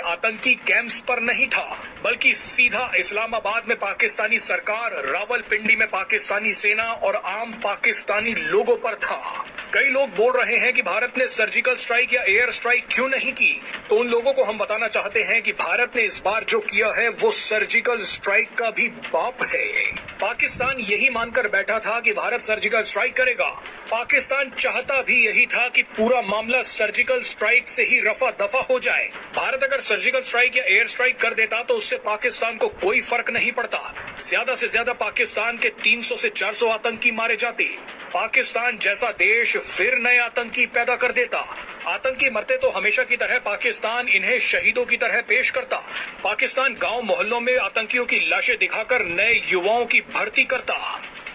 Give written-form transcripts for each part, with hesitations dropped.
आतंकी कैंप्स पर नहीं था, बल्कि सीधा इस्लामाबाद में पाकिस्तानी सरकार, रावलपिंडी में पाकिस्तानी सेना और आम पाकिस्तानी लोगों पर था। कई लोग बोल रहे हैं कि भारत ने सर्जिकल स्ट्राइक या एयर स्ट्राइक क्यों नहीं की, तो उन लोगों को हम बताना चाहते हैं कि भारत ने इस बार जो किया है वो सर्जिकल स्ट्राइक का भी बाप है। पाकिस्तान यही मानकर बैठा था कि भारत सर्जिकल स्ट्राइक करेगा। पाकिस्तान चाहता भी यही था कि पूरा मामला सर्जिकल स्ट्राइक से ही रफा दफा हो जाए। भारत अगर सर्जिकल स्ट्राइक या एयर स्ट्राइक कर देता तो उससे पाकिस्तान को कोई फर्क नहीं पड़ता। ज्यादा से ज्यादा पाकिस्तान के 300 से 400 आतंकी मारे जाते। पाकिस्तान जैसा देश फिर नए आतंकी पैदा कर देता। आतंकी मरते तो हमेशा की तरह पाकिस्तान इन्हें शहीदों की तरह पेश करता। पाकिस्तान गांव मोहल्लों में आतंकियों की लाशें दिखाकर नए युवाओं की भर्ती करता।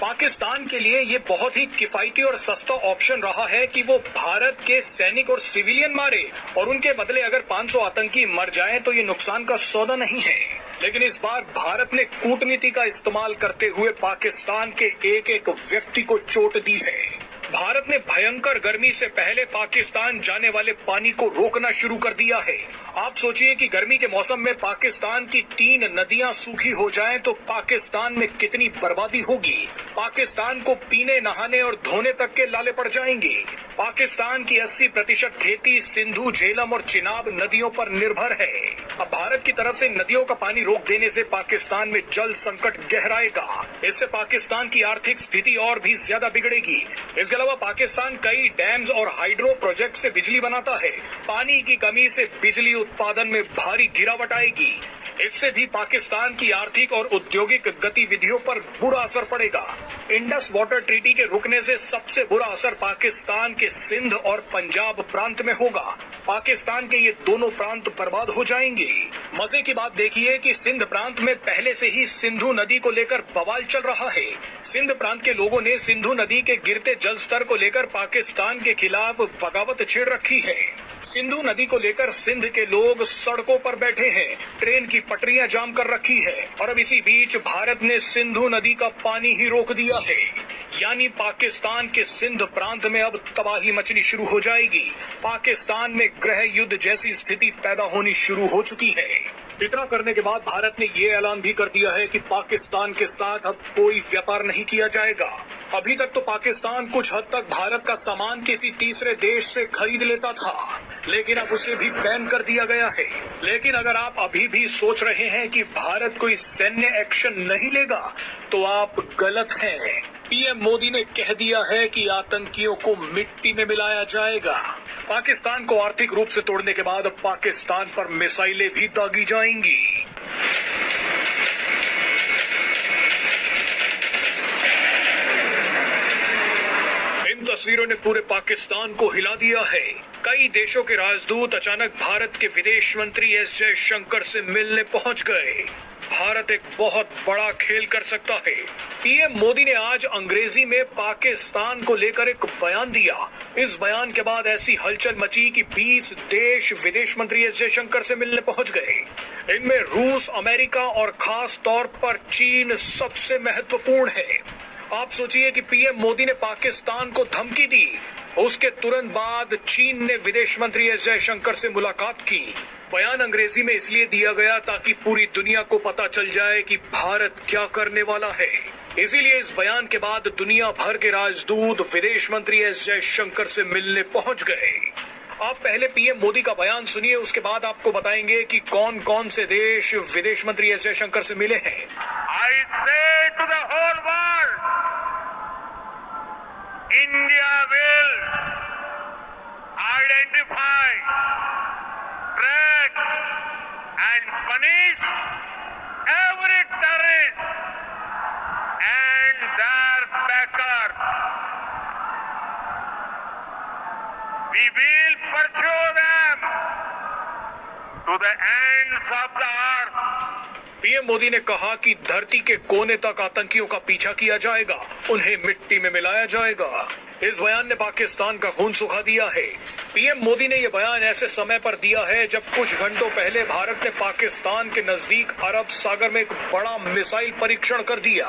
पाकिस्तान के लिए ये बहुत ही किफायती और सस्ता ऑप्शन रहा है कि वो भारत के सैनिक और सिविलियन मारे और उनके बदले अगर 500 आतंकी मर जाएं तो ये नुकसान का सौदा नहीं है। लेकिन इस बार भारत ने कूटनीति का इस्तेमाल करते हुए पाकिस्तान के एक एक व्यक्ति को चोट दी है। भारत ने भयंकर गर्मी से पहले पाकिस्तान जाने वाले पानी को रोकना शुरू कर दिया है। आप सोचिए कि गर्मी के मौसम में पाकिस्तान की 3 नदियां सूखी हो जाएं तो पाकिस्तान में कितनी बर्बादी होगी। पाकिस्तान को पीने, नहाने और धोने तक के लाले पड़ जाएंगे। पाकिस्तान की 80% खेती सिंधु, झेलम और चिनाब नदियों पर निर्भर है। अब भारत की तरफ से नदियों का पानी रोक देने से पाकिस्तान में जल संकट गहराएगा। इससे पाकिस्तान की आर्थिक स्थिति और भी ज्यादा बिगड़ेगी। इसके अलावा पाकिस्तान कई डैम्स और हाइड्रो प्रोजेक्ट से बिजली बनाता है। पानी की कमी से बिजली उत्पादन में भारी गिरावट आएगी। इससे भी पाकिस्तान की आर्थिक और औद्योगिक गतिविधियों पर बुरा असर पड़ेगा। इंडस वाटर ट्रीटी के रुकने से सबसे बुरा असर पाकिस्तान के सिंध और पंजाब प्रांत में होगा। पाकिस्तान के ये दोनों प्रांत बर्बाद हो जाएंगे। मजे की बात देखिए कि सिंध प्रांत में पहले से ही सिंधु नदी को लेकर बवाल चल रहा है। सिंध प्रांत के लोगों ने सिंधु नदी के गिरते जल स्तर को लेकर पाकिस्तान के खिलाफ बगावत छेड़ रखी है। सिंधु नदी को लेकर सिंध के लोग सड़कों पर बैठे हैं, ट्रेन की पटरियां जाम कर रखी है और अब इसी बीच भारत ने सिंधु नदी का पानी ही रोक दिया है। यानी पाकिस्तान के सिंध प्रांत में अब तबाही मचनी शुरू हो जाएगी। पाकिस्तान में गृह युद्ध जैसी स्थिति पैदा होनी शुरू हो चुकी है। इतना करने के बाद भारत ने ये ऐलान भी कर दिया है कि पाकिस्तान के साथ अब कोई व्यापार नहीं किया जाएगा। अभी तक तो पाकिस्तान कुछ हद तक भारत का सामान किसी तीसरे देश से खरीद लेता था, लेकिन अब उसे भी बैन कर दिया गया है। लेकिन अगर आप अभी भी सोच रहे हैं कि भारत कोई सैन्य एक्शन नहीं लेगा तो आप गलत हैं। पीएम मोदी ने कह दिया है कि आतंकियों को मिट्टी में मिलाया जाएगा। पाकिस्तान को आर्थिक रूप से तोड़ने के बाद पाकिस्तान पर मिसाइलें भी दागी जाएंगी। इन तस्वीरों ने पूरे पाकिस्तान को हिला दिया है। कई देशों के राजदूत अचानक भारत के विदेश मंत्री एस जयशंकर से मिलने पहुंच गए। भारत एक बहुत बड़ा खेल कर सकता है। पीएम मोदी ने आज अंग्रेजी में पाकिस्तान को लेकर एक बयान दिया। इस बयान के बाद ऐसी हलचल मची कि 20 देश विदेश मंत्री एस जयशंकर से मिलने पहुंच गए। इनमें रूस, अमेरिका और खास तौर पर चीन सबसे महत्वपूर्ण है। आप सोचिए कि पीएम मोदी ने पाकिस्तान को धमकी दी, उसके तुरंत बाद चीन ने विदेश मंत्री एस जयशंकर से मुलाकात की। बयान अंग्रेजी में इसलिए दिया गया ताकि पूरी दुनिया को पता चल जाए कि भारत क्या करने वाला है। इसीलिए इस बयान के बाद दुनिया भर के राजदूत विदेश मंत्री एस जयशंकर से मिलने पहुंच गए। आप पहले पीएम मोदी का बयान सुनिए, उसके बाद आपको बताएंगे कि कौन कौन से देश विदेश मंत्री एस जयशंकर से मिले हैं। I say to the whole world, India will identify, track and punish every terrorist and their backers. We will pursue them to the ends of the earth. PM Modi ने कहा कि धरती के कोने तक आतंकियों का पीछा किया जाएगा, उन्हें मिट्टी में मिलाया जाएगा। इस बयान ने पाकिस्तान का खून सुखा दिया है। पीएम मोदी ने यह बयान ऐसे समय पर दिया है जब कुछ घंटों पहले भारत ने पाकिस्तान के नजदीक अरब सागर में एक बड़ा मिसाइल परीक्षण कर दिया।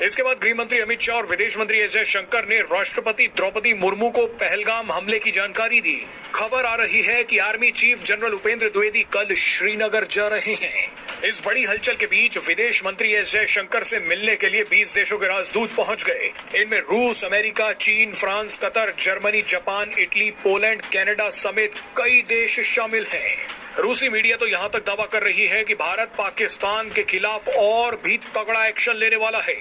इसके बाद गृह मंत्री अमित शाह और विदेश मंत्री एस जयशंकर ने राष्ट्रपति द्रौपदी मुर्मू को पहलगाम हमले की जानकारी दी। खबर आ रही है कि army chief general Upendra Dwivedi कल श्रीनगर जा रहे हैं। इस बड़ी हलचल के बीच विदेश मंत्री एस जयशंकर से मिलने के लिए 20 देशों के राजदूत पहुंच गए। इनमें रूस, अमेरिका, चीन, France, Qatar, Germany, Japan, Italy, Poland, Canada समेत कई देश शामिल हैं। रूसी मीडिया तो यहां तक दावा कर रही है कि भारत पाकिस्तान के खिलाफ और भी तगड़ा एक्शन लेने वाला है।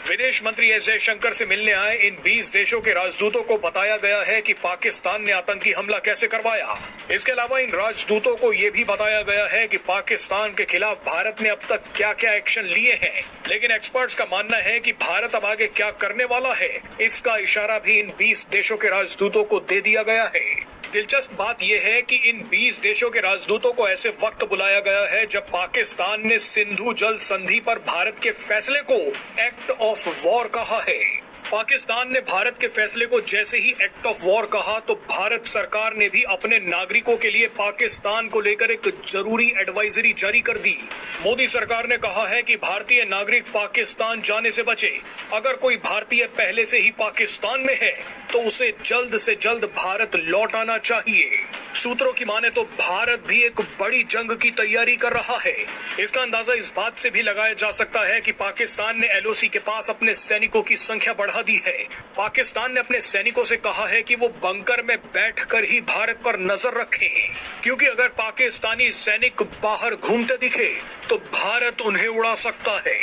विदेश मंत्री एस जयशंकर से मिलने आए इन 20 देशों के राजदूतों को बताया गया है कि पाकिस्तान ने आतंकी हमला कैसे करवाया। इसके अलावा इन राजदूतों को यह भी बताया गया है कि पाकिस्तान के खिलाफ भारत ने अब तक क्या क्या एक्शन लिए हैं। लेकिन एक्सपर्ट्स का मानना है कि भारत अब आगे क्या करने वाला है, इसका इशारा भी इन 20 देशों के राजदूतों को दे दिया गया है। दिलचस्प बात यह है कि इन 20 देशों के राजदूतों को ऐसे वक्त बुलाया गया है जब पाकिस्तान ने सिंधु जल संधि पर भारत के फैसले को एक्ट ऑफ वॉर कहा है। पाकिस्तान ने भारत के फैसले को जैसे ही एक्ट ऑफ वॉर कहा तो भारत सरकार ने भी अपने नागरिकों के लिए पाकिस्तान को लेकर एक जरूरी एडवाइजरी जारी कर दी। मोदी सरकार ने कहा है कि भारतीय नागरिक पाकिस्तान जाने से बचे। अगर कोई भारतीय पहले से ही पाकिस्तान में है तो उसे जल्द से जल्द भारत लौट आना चाहिए। सूत्रों की माने तो भारत भी एक बड़ी जंग की तैयारी कर रहा है। इसका अंदाजा इस बात से भी लगाया जा सकता है कि पाकिस्तान ने एलओसी के पास अपने सैनिकों की संख्या बढ़ा दी है। पाकिस्तान ने अपने सैनिकों से कहा है कि वो बंकर में बैठकर ही भारत पर नजर रखें, क्योंकि अगर पाकिस्तानी सैनिक बाहर घूमते दिखे तो भारत उन्हें उड़ा सकता है।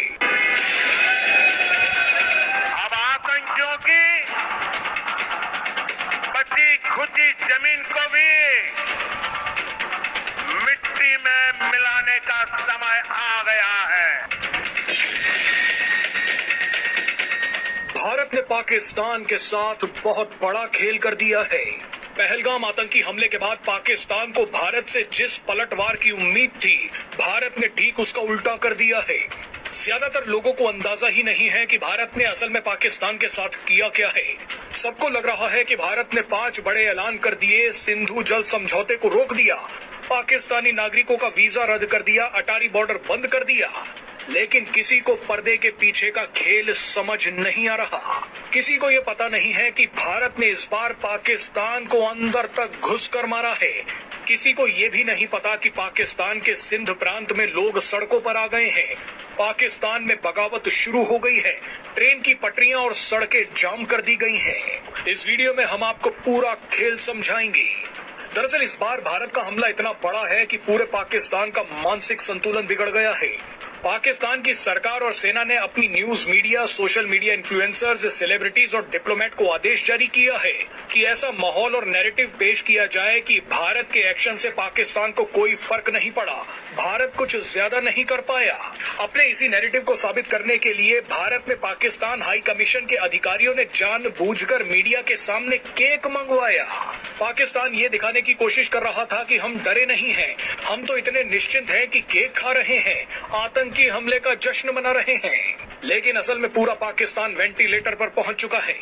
अब आतंकियों की बची खुची जमीन को भी मिट्टी में मिलाने का समय आ गया है। भारत ने पाकिस्तान के साथ बहुत बड़ा खेल कर दिया है। पहलगाम आतंकी हमले के बाद पाकिस्तान को भारत से जिस पलटवार की उम्मीद थी, भारत ने ठीक उसका उल्टा कर दिया है। ज्यादातर लोगों को अंदाजा ही नहीं है कि भारत ने असल में पाकिस्तान के साथ किया क्या है। सबको लग रहा है कि भारत ने 5 बड़े ऐलान कर दिए, सिंधु जल समझौते को रोक दिया, पाकिस्तानी नागरिकों का वीजा रद्द कर दिया, अटारी बॉर्डर बंद कर दिया। लेकिन किसी को पर्दे के पीछे का खेल समझ नहीं आ रहा। किसी को ये पता नहीं है कि भारत ने इस बार पाकिस्तान को अंदर तक घुसकर मारा है। किसी को ये भी नहीं पता कि पाकिस्तान के सिंध प्रांत में लोग सड़कों पर आ गए हैं। पाकिस्तान में बगावत शुरू हो गई है। ट्रेन की पटरियां और सड़कें जाम कर दी गई हैं। इस वीडियो में हम आपको पूरा खेल समझाएंगे। दरअसल इस बार भारत का हमला इतना बड़ा है कि पूरे पाकिस्तान का मानसिक संतुलन बिगड़ गया है। पाकिस्तान की सरकार और सेना ने अपनी news media, social media influencers, celebrities और डिप्लोमेट को आदेश जारी किया है कि ऐसा माहौल और नैरेटिव पेश किया जाए कि भारत के एक्शन से पाकिस्तान को कोई फर्क नहीं पड़ा, भारत कुछ ज्यादा नहीं कर पाया। अपने इसी नैरेटिव को साबित करने के लिए भारत में पाकिस्तान हाई कमीशन के अधिकारियों ने जानबूझकर मीडिया के सामने केक मंगवाया। पाकिस्तान ये दिखाने की कोशिश कर रहा था कि हम डरे नहीं हैं, हम तो इतने निश्चिंत हैं कि केक खा रहे हैं, आतंकी हमले का जश्न मना रहे हैं। लेकिन असल में पूरा पाकिस्तान वेंटिलेटर पर पहुंच चुका है।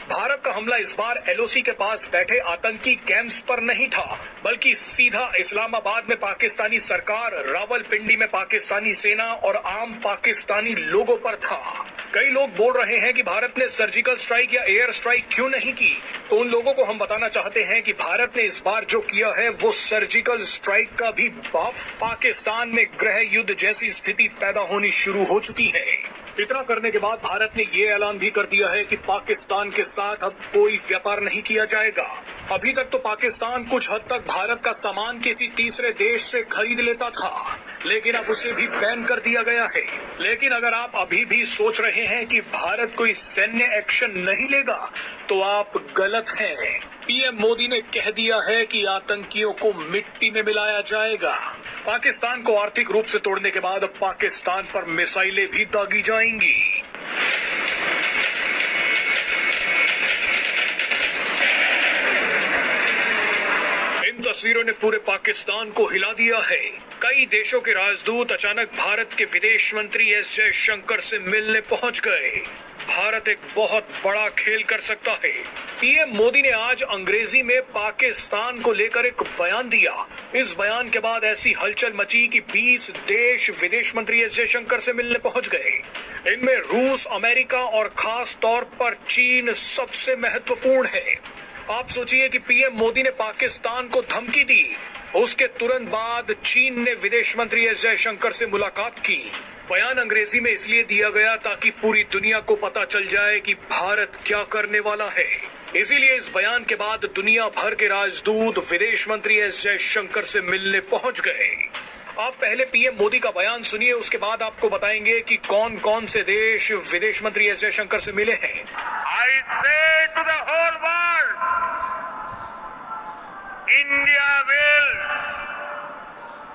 भारत का हमला इस बार एलओसी के पास बैठे आतंकी कैंप्स पर नहीं था, बल्कि सीधा इस्लामाबाद में पाकिस्तानी सरकार, रावलपिंडी में पाकिस्तानी सेना और आम पाकिस्तानी लोगों पर था। कई लोग बोल रहे हैं कि भारत ने सर्जिकल स्ट्राइक या एयर स्ट्राइक क्यों नहीं की, तो उन लोगों को हम बताना चाहते हैं कि भारत ने इस बार जो किया है वो सर्जिकल स्ट्राइक का भी बाप। पाकिस्तान में गृह युद्ध जैसी स्थिति पैदा होनी शुरू हो चुकी है। इतना करने के बाद भारत ने ये ऐलान भी कर दिया है कि पाकिस्तान के साथ अब कोई व्यापार नहीं किया जाएगा। अभी तक तो पाकिस्तान कुछ हद तक भारत का सामान किसी तीसरे देश से खरीद लेता था, लेकिन अब उसे भी बैन कर दिया गया है। लेकिन अगर आप अभी भी सोच रहे हैं कि भारत कोई सैन्य एक्शन नहीं लेगा, तो आप गलत हैं। पीएम मोदी ने कह दिया है कि आतंकियों को मिट्टी में मिलाया जाएगा। पाकिस्तान को आर्थिक रूप से तोड़ने के बाद पाकिस्तान पर मिसाइलें भी दागी जाएंगी। इन तस्वीरों ने पूरे पाकिस्तान को हिला दिया है। कई देशों के राजदूत अचानक भारत के विदेश मंत्री एस जयशंकर से मिलने पहुंच गए। भारत एक बहुत बड़ा खेल कर सकता है। पीएम मोदी ने आज अंग्रेजी में पाकिस्तान को लेकर एक बयान दिया। इस बयान के बाद ऐसी हलचल मची कि 20 देश विदेश मंत्री एस जयशंकर से मिलने पहुंच गए। इनमें रूस, अमेरिका और खास तौर पर चीन सबसे महत्वपूर्ण है। आप सोचिए कि पीएम मोदी ने पाकिस्तान को धमकी दी, उसके तुरंत बाद चीन ने विदेश मंत्री एस जयशंकर से मुलाकात की। बयान अंग्रेजी में इसलिए दिया गया ताकि पूरी दुनिया को पता चल जाए कि भारत क्या करने वाला है। इसीलिए इस बयान के बाद दुनिया भर के राजदूत विदेश मंत्री एस जयशंकर से मिलने पहुंच गए। आप पहले पीएम मोदी का बयान सुनिए, उसके बाद आपको बताएंगे कि कौन कौन से देश विदेश मंत्री एस जयशंकर से मिले हैं। I say to the whole world, India will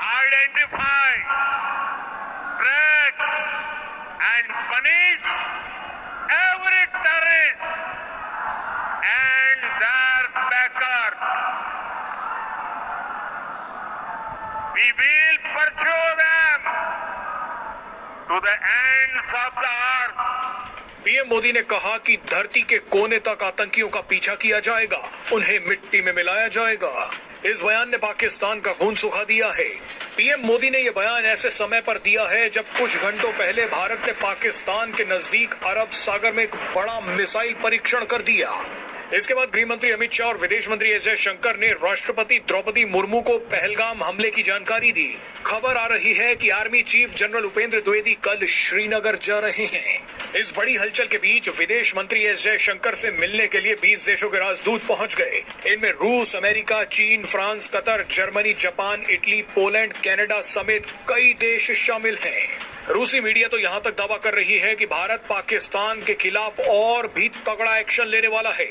identify, track and punish every terrorist and their backers. We will pursue them to the ends of the earth. PM Modi ने कहा कि धरती के कोने तक आतंकियों का पीछा किया जाएगा, उन्हें मिट्टी में मिलाया जाएगा। इस बयान ने पाकिस्तान का खून सुखा दिया है। पीएम मोदी ने यह बयान ऐसे समय पर दिया है जब कुछ घंटों पहले भारत ने पाकिस्तान के नजदीक अरब सागर में एक बड़ा मिसाइल परीक्षण कर दिया। इसके बाद गृह मंत्री अमित शाह और विदेश मंत्री एस जयशंकर ने राष्ट्रपति द्रौपदी मुर्मू को पहलगाम हमले की जानकारी दी। खबर आ रही है कि army chief general Upendra Dwivedi कल श्रीनगर जा रहे हैं। इस बड़ी हलचल के बीच विदेश मंत्री एस जयशंकर से मिलने के लिए 20 देशों के राजदूत पहुंच गए। इनमें रूस, अमेरिका, चीन, France, Qatar, Germany, Japan, Italy, Poland, Canada समेत कई देश शामिल हैं। रूसी मीडिया तो यहां तक दावा कर रही है कि भारत पाकिस्तान के खिलाफ और भी तगड़ा एक्शन लेने वाला है।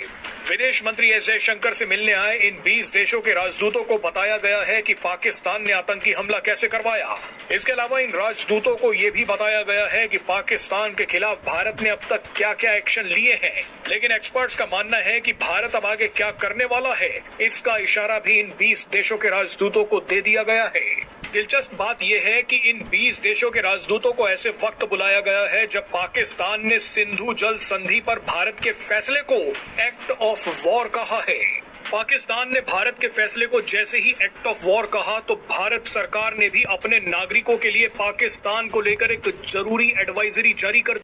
विदेश मंत्री एस जयशंकर से मिलने आए इन 20 देशों के राजदूतों को बताया गया है कि पाकिस्तान ने आतंकी हमला कैसे करवाया। इसके अलावा इन राजदूतों को यह भी बताया गया है कि पाकिस्तान के खिलाफ भारत ने अब तक क्या क्या एक्शन लिए हैं। लेकिन एक्सपर्ट्स का मानना है कि भारत अब आगे क्या करने वाला है, इसका इशारा भी इन 20 देशों के राजदूतों को दे दिया गया है। दिलचस्प बात यह है कि इन 20 देशों के राजदूतों को ऐसे वक्त बुलाया गया है जब पाकिस्तान ने सिंधु जल संधि पर भारत के फैसले को एक्ट ऑफ वॉर कहा है। पाकिस्तान ने भारत के फैसले को जैसे ही एक्ट ऑफ वॉर कहा तो भारत सरकार ने भी अपने नागरिकों के लिए पाकिस्तान को लेकर एक जरूरी एडवाइजरी जारी कर